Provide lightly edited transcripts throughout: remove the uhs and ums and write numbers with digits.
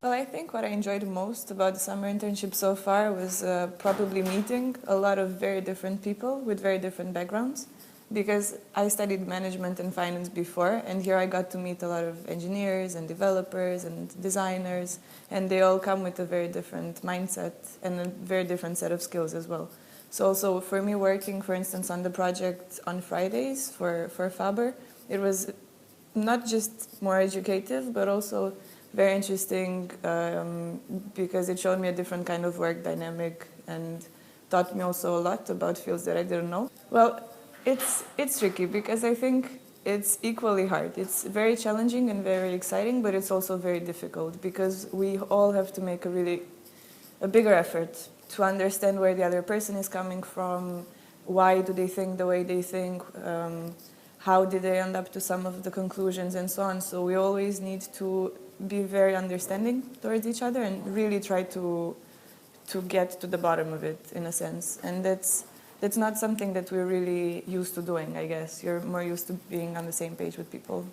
Well, I think what I enjoyed most about the summer internship so far was probably meeting a lot of very different people with very different backgrounds. Because I studied management and finance before, and here I got to meet a lot of engineers and developers and designers, and they all come with a very different mindset and a very different set of skills as well. So also for me working, for instance, on the project on Fridays for Faber, it was not just more educative, but also very interesting because it showed me a different kind of work dynamic and taught me also a lot about fields that I didn't know. Well, it's tricky because I think it's equally hard. It's very challenging and very exciting, but it's also very difficult because we all have to make a bigger effort to understand where the other person is coming from, why do they think the way they think, how did they end up to some of the conclusions and so on. So we always need to be very understanding towards each other and really try to get to the bottom of it in a sense. And that's not something that we're really used to doing, I guess. You're more used to being on the same page with people.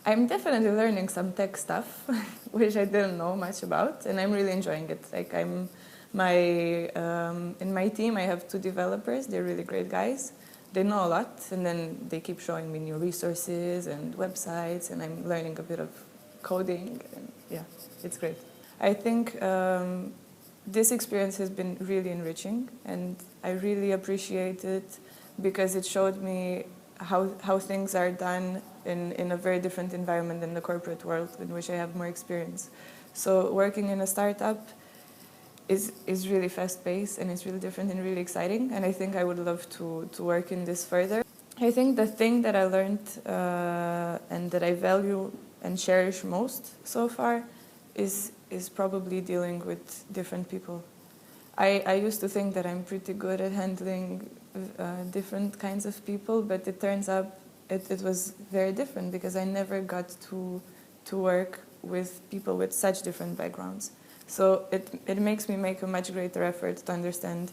I'm definitely learning some tech stuff, which I didn't know much about, and I'm really enjoying it. Like in my team, I have 2 developers. They're really great guys. They know a lot, and then they keep showing me new resources and websites, and I'm learning a bit of coding, and yeah, it's great. I think this experience has been really enriching, and I really appreciate it because it showed me how things are done in a very different environment than the corporate world in which I have more experience. So working in a startup is really fast-paced and it's really different and really exciting, and I think I would love to work in this further. I think the thing that I learned and that I value and cherish most so far is probably dealing with different people. I used to think that I'm pretty good at handling different kinds of people, but it turns out it was very different because I never got to work with people with such different backgrounds. So it makes me make a much greater effort to understand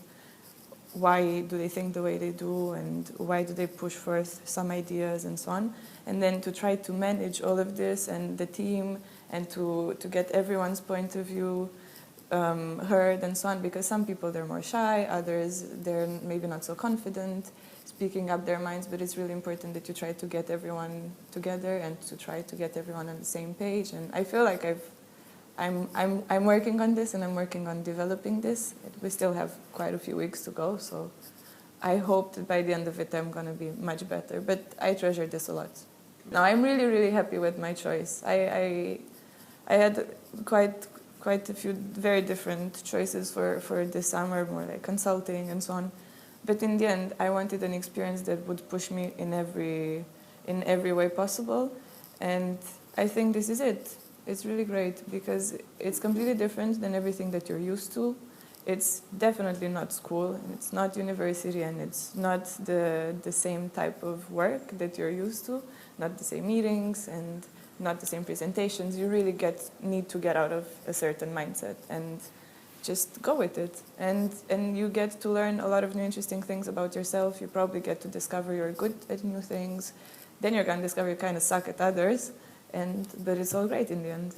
why do they think the way they do and why do they push forth some ideas and so on. And then to try to manage all of this and the team and to get everyone's point of view heard and so on, because some people they're more shy, others they're maybe not so confident speaking up their minds, but it's really important that you try to get everyone together and to try to get everyone on the same page. And I feel like I'm working on this and I'm working on developing this. We still have quite a few weeks to go, so I hope that by the end of it I'm going to be much better, but I treasure this a lot. Now I'm really, really happy with my choice. I had quite a few very different choices for this summer, more like consulting and so on. But in the end, I wanted an experience that would push me in every way possible, and I think this is it. It's really great because it's completely different than everything that you're used to. It's definitely not school, and it's not university, and it's not the same type of work that you're used to, not the same meetings and not the same presentations. You really need to get out of a certain mindset and just go with it. And you get to learn a lot of new interesting things about yourself. You probably get to discover you're good at new things. Then you're going to discover you kind of suck at others, but it's all great in the end.